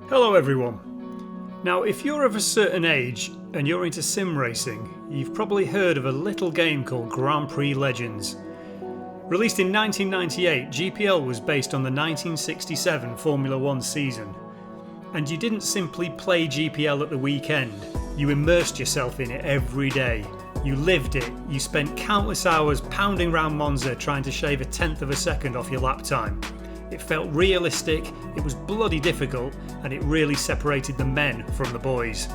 Hello everyone. Now if you're of a certain age and you're into sim racing, you've probably heard of a little game called Grand Prix Legends. Released in 1998, GPL was based on the 1967 Formula 1 season. And you didn't simply play GPL at the weekend, you immersed yourself in it every day. You lived it, you spent countless hours pounding round Monza trying to shave a tenth of a second off your lap time. It felt realistic, it was bloody difficult, and it really separated the men from the boys.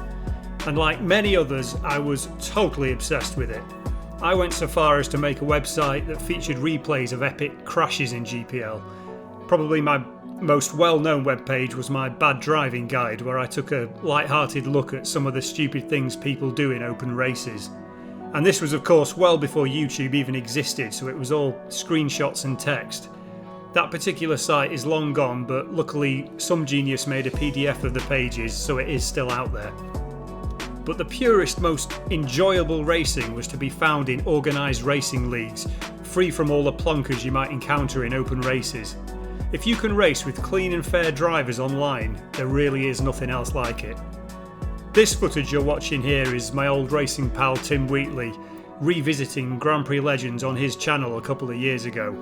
And like many others, I was totally obsessed with it. I went so far as to make a website that featured replays of epic crashes in GPL. Probably my most well-known webpage was my bad driving guide, where I took a light-hearted look at some of the stupid things people do in open races. And this was of course well before YouTube even existed, so it was all screenshots and text. That particular site is long gone, but luckily some genius made a PDF of the pages, so it is still out there. But the purest, most enjoyable racing was to be found in organised racing leagues, free from all the plonkers you might encounter in open races. If you can race with clean and fair drivers online, there really is nothing else like it. This footage you're watching here is my old racing pal Tim Wheatley, revisiting Grand Prix Legends on his channel a couple of years ago.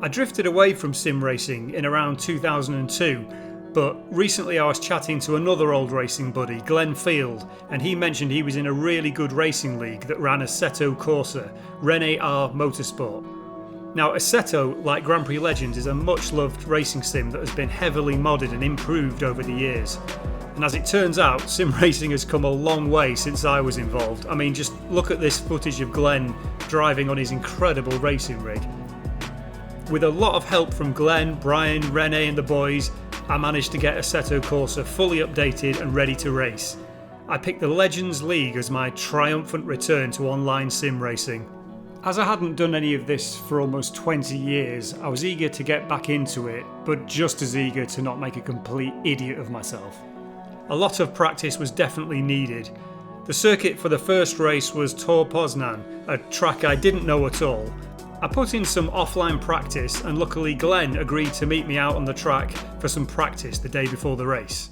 I drifted away from sim racing in around 2002, but recently I was chatting to another old racing buddy, Glenn Field, and he mentioned he was in a really good racing league that ran Assetto Corsa, René R Motorsport. Now Assetto, like Grand Prix Legends, is a much loved racing sim that has been heavily modded and improved over the years. And as it turns out, sim racing has come a long way since I was involved. I mean, just look at this footage of Glenn driving on his incredible racing rig. With a lot of help from Glenn, Brian, René and the boys, I managed to get Assetto Corsa fully updated and ready to race. I picked the Legends League as my triumphant return to online sim racing. As I hadn't done any of this for almost 20 years, I was eager to get back into it, but just as eager to not make a complete idiot of myself. A lot of practice was definitely needed. The circuit for the first race was Tor Poznan, a track I didn't know at all. I put in some offline practice and luckily Glenn agreed to meet me out on the track for some practice the day before the race.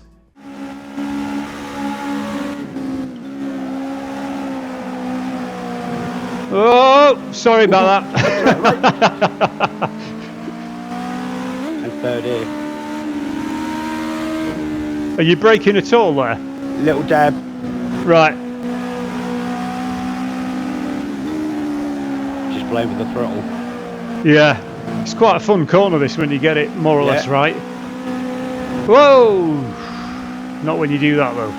Oh, sorry about that. And third here. Are you braking at all there? Little dab. Right. Just playing with the throttle. Yeah. It's quite a fun corner this when you get it more or less right. Whoa! Not when you do that though.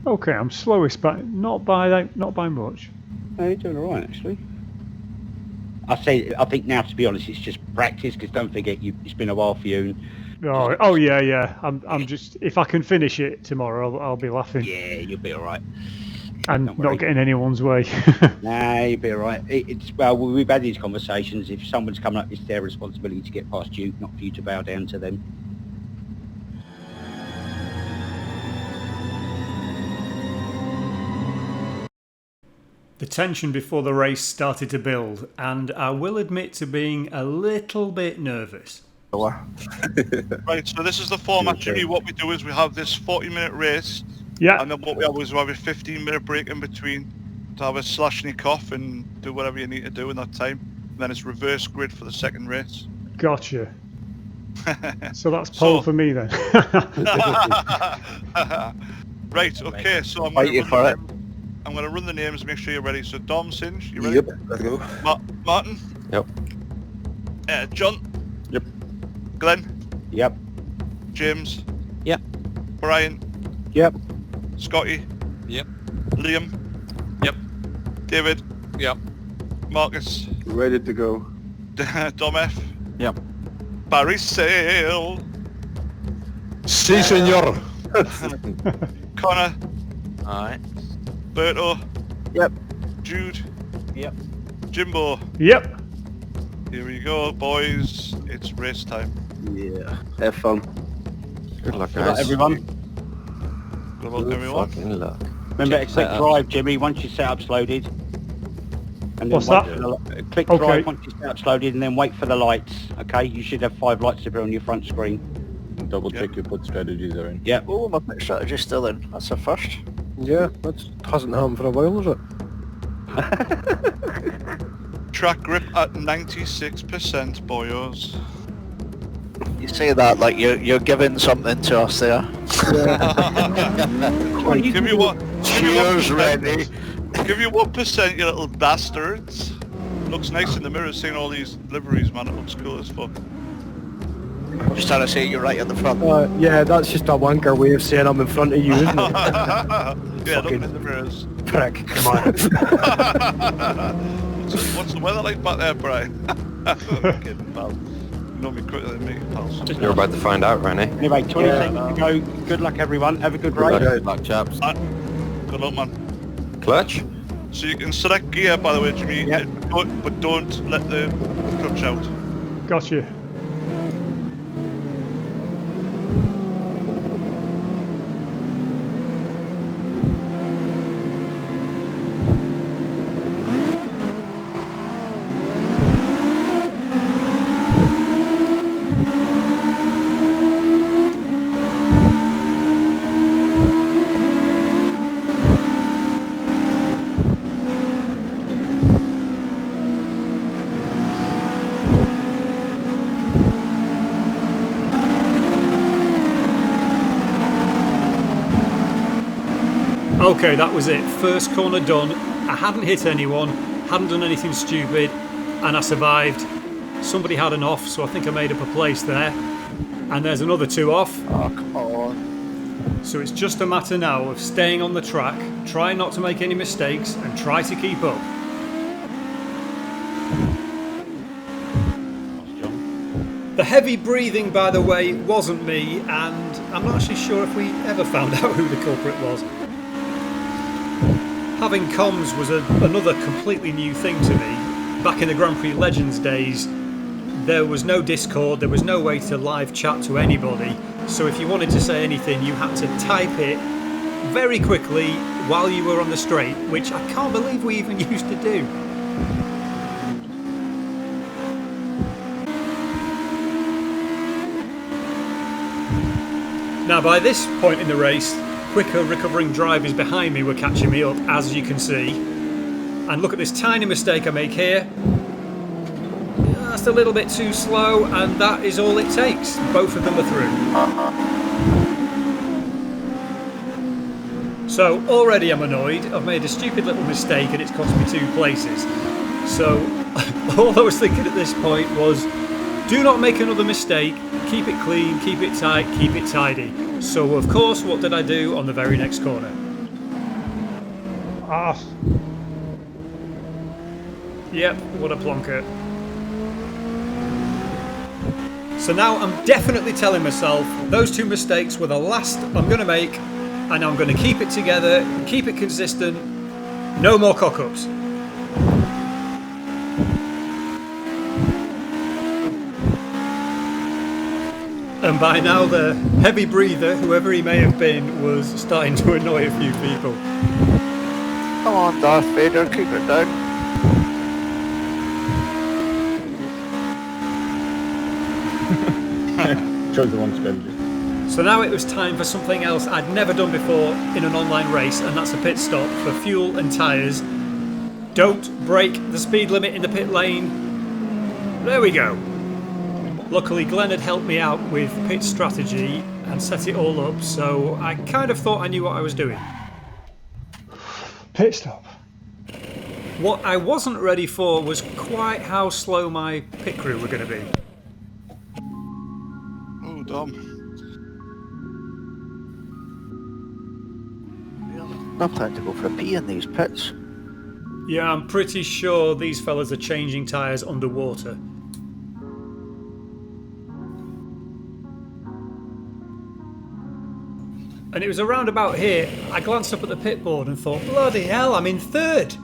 Okay, I'm slowest, but not by much. No, you're doing all right actually. I think now, to be honest, it's just practice, because don't forget it's been a while for you. Oh yeah. I'm just, if I can finish it tomorrow, I'll be laughing. Yeah, you'll be all right. And not getting anyone's way. Nah, you'll be all right. Well, we've had these conversations. If someone's coming up, it's their responsibility to get past you, not for you to bow down to them. The tension before the race started to build, and I will admit to being a little bit nervous. Right, so this is the format, Jimmy. What we do is we have this 40-minute race, Yeah. and then what we have is we have a 15-minute break in between to have a Kalashnikov and do whatever you need to do in that time. And then it's reverse grid for the second race. Gotcha. So that's pole for me then. Right, okay, so I'm going to run the names, make sure you're ready. So Dom, Singe, you ready? Yep, let's go. Martin? Yep. John? Yep. Glenn? Yep. James? Yep. Brian? Yep. Scotty? Yep. Liam? Yep. David? Yep. Marcus? Ready to go. Dom F? Yep. Barry Sale? Si, senor. Connor? Alright. Berto? Yep. Jude? Yep. Jimbo? Yep. Here we go, boys. It's race time. Yeah. Have fun. Good luck, Good luck, guys. everyone. Good luck, everyone. Fucking luck. Remember, Check it's quick setup. drive, Jimmy. Once your setup's loaded. And then What's wait that? for click Okay. drive once it starts loaded, and then wait for the lights. Okay, you should have 5 lights appear on your front screen. Double check your put strategies are in. Yep. Oh, my pit strategy's still in. That's a first. Yeah, that hasn't happened for a while, is it? Track grip at 96%, boyos. You say that like you're giving something to us there. Give you what? Cheers, Rennie. Give you 1%, you little bastards. Looks nice in the mirror, seeing all these liveries, man. It looks cool as fuck. Just trying to say you're right at the front. Yeah, that's just a wanker way of saying I'm in front of you, isn't it? Yeah, looking in the mirrors. Prick, come on. What's the weather like back there, Brian? Kidding, pal. You know me quicker than me, pal. You're about to find out, Rennie. Anyway, 20 seconds to go. Good luck, everyone. Have a good race. Good luck, chaps. Good luck, man. Clutch? So you can select gear, by the way, Jimmy, Yep. but don't let the clutch out. Gotcha. Okay, that was it. First corner done. I hadn't hit anyone, hadn't done anything stupid, and I survived. Somebody had an off, so I think I made up a place there. And there's another 2 off. Oh, come on. So it's just a matter now of staying on the track, try not to make any mistakes, and try to keep up. The heavy breathing, by the way, wasn't me, and I'm not actually sure if we ever found out who the culprit was. Having comms was another completely new thing to me. Back in the Grand Prix Legends days, there was no Discord, there was no way to live chat to anybody, so if you wanted to say anything you had to type it very quickly while you were on the straight, which I can't believe we even used to do. Now by this point in the race, quicker recovering drivers behind me were catching me up, as you can see. And look at this tiny mistake I make here. Just a little bit too slow, and that is all it takes. Both of them are through. So already I'm annoyed. I've made a stupid little mistake and it's cost me 2 places. So all I was thinking at this point was, do not make another mistake, keep it clean, keep it tight, keep it tidy. So of course, what did I do on the very next corner? Yep, what a plonker. So now I'm definitely telling myself those 2 mistakes were the last I'm going to make, and I'm going to keep it together, keep it consistent, no more cock-ups. And by now the heavy breather, whoever he may have been, was starting to annoy a few people. Come on, Darth Vader, keep it down. Chose the wrong strategy. So now it was time for something else I'd never done before in an online race, and that's a pit stop for fuel and tyres. Don't break the speed limit in the pit lane. There we go. Luckily Glenn had helped me out with pit strategy and set it all up, so I kind of thought I knew what I was doing. Pit stop. What I wasn't ready for was quite how slow my pit crew were going to be. Oh, damn. Enough time to go for a pee in these pits. Yeah, I'm pretty sure these fellas are changing tyres underwater. And it was around about here, I glanced up at the pit board and thought, bloody hell, I'm in 3rd!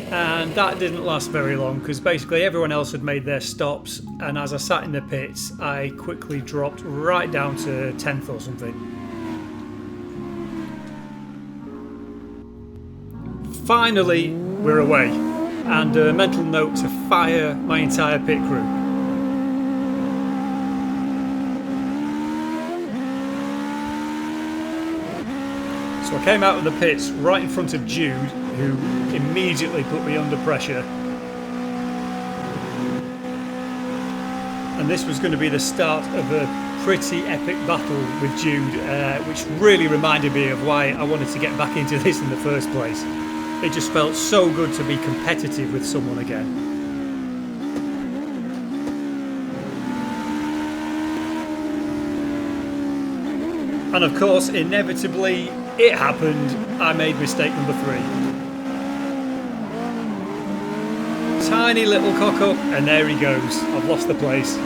And that didn't last very long, because basically everyone else had made their stops, and as I sat in the pits, I quickly dropped right down to 10th or something. Finally, we're away. and a mental note to fire my entire pit crew. So I came out of the pits right in front of Jude, who immediately put me under pressure. And this was going to be the start of a pretty epic battle with Jude, which really reminded me of why I wanted to get back into this in the first place. It just felt so good to be competitive with someone again. And of course, inevitably, it happened. I made mistake number 3. Tiny little cock up, and there he goes. I've lost the place.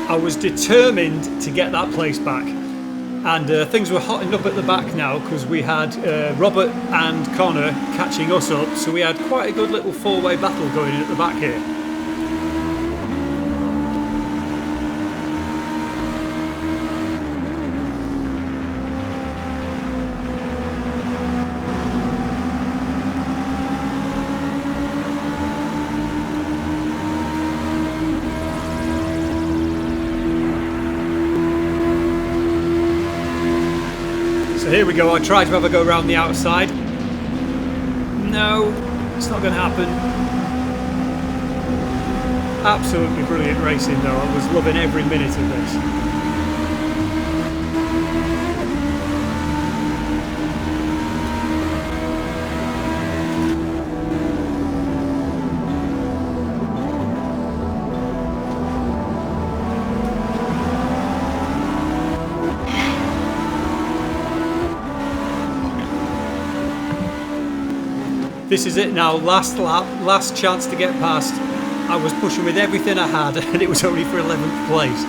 I was determined to get that place back, and things were hotting up at the back now because we had Robert and Connor catching us up, so we had quite a good little 4-way battle going in at the back here. Here we go, I tried to have a go around the outside. No, it's not going to happen. Absolutely brilliant racing though, I was loving every minute of this. This is it now, last lap, last chance to get past. I was pushing with everything I had and it was only for 11th place.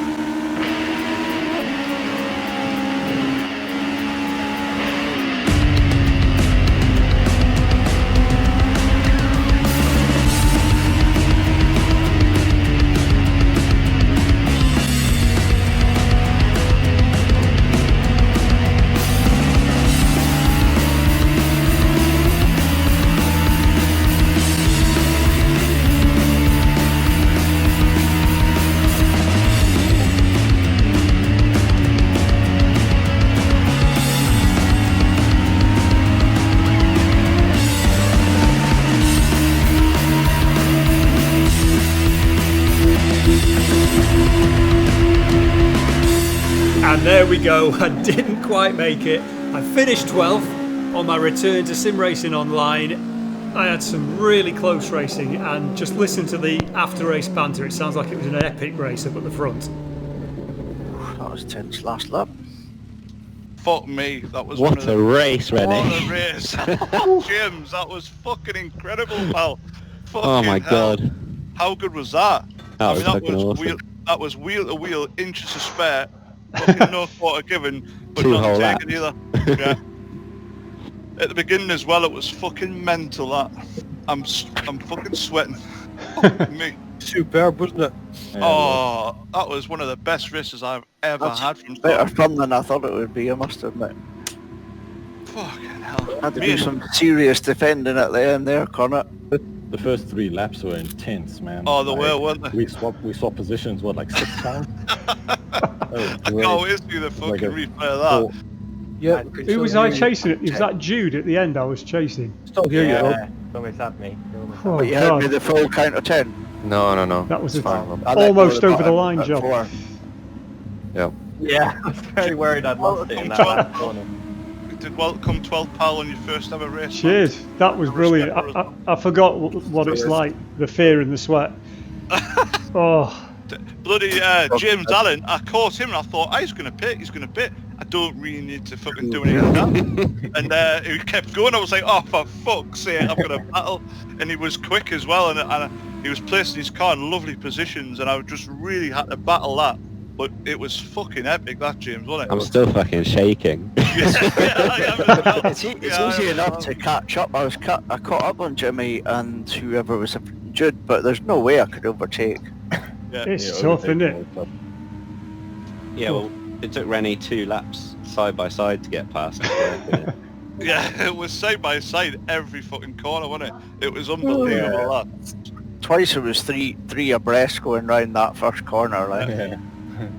And there we go, I didn't quite make it. I finished 12th on my return to Sim Racing Online. I had some really close racing, and just listen to the after race banter. It sounds like it was an epic race up at the front. That was tense last lap. Fuck me, that was What a race, Rennie. What a race. James, that was fucking incredible, pal. Oh my hell. god. How good was that? That was fucking awesome. That was wheel to wheel, inches to spare. Fucking no quarter given, but 2 not whole taken laps. either. Yeah. At the beginning as well, it was fucking mental. That I'm fucking sweating. Fuck me. Superb, wasn't it? Oh, that was one of the best races I've ever had from Better start. fun than I thought it would be, I must admit. Fucking hell. Had to Me do and- some serious defending at the end there, Connor. The first 3 laps were intense, man. Oh, they were, weren't they? We swapped positions, what, like 6 times? I can't wait to see the fucking replay of that. Yeah. Who was I chasing? Was that Jude at the end I was chasing? Still hear you, Rob. Almost had me. Oh, But you had me God. the full count of 10. No. That was It's fine, Rob. I let almost go of over the line at job. 4. Yeah, I was very worried I'd lost it in that last corner. You did welcome 12th pal on your first ever race. Cheers, that was brilliant. I forgot what it's like, the fear and the sweat. Oh, Bloody James Allen, I caught him and I thought, he's going to pit. I don't really need to fucking do any of that. And he kept going. I was like, oh, for fuck's sake, I'm going to battle. And he was quick as well. And he was placing his car in lovely positions. And I just really had to battle that. But it was fucking epic, that, James, wasn't it? I'm still fucking shaking. It's easy enough to catch up. I caught up on Jimmy and whoever was Jude, but there's no way I could overtake. It's tough, isn't it? Yeah, well, it took Rennie 2 laps side by side to get past. Yeah, it was side by side every fucking corner, wasn't it? It was unbelievable. That. Twice it was three abreast going round that first corner. Like.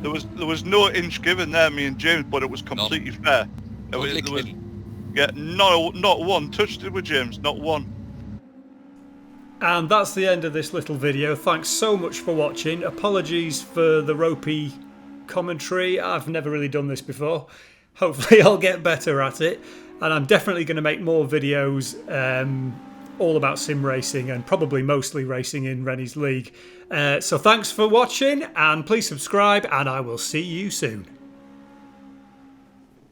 There was no inch given there, me and James, but it was completely fair. There was, not one touched it with James, not one. And that's the end of this little video. Thanks so much for watching. Apologies for the ropey commentary. I've never really done this before. Hopefully I'll get better at it. And I'm definitely going to make more videos all about sim racing and probably mostly racing in Rennie's League. So thanks for watching and please subscribe and I will see you soon.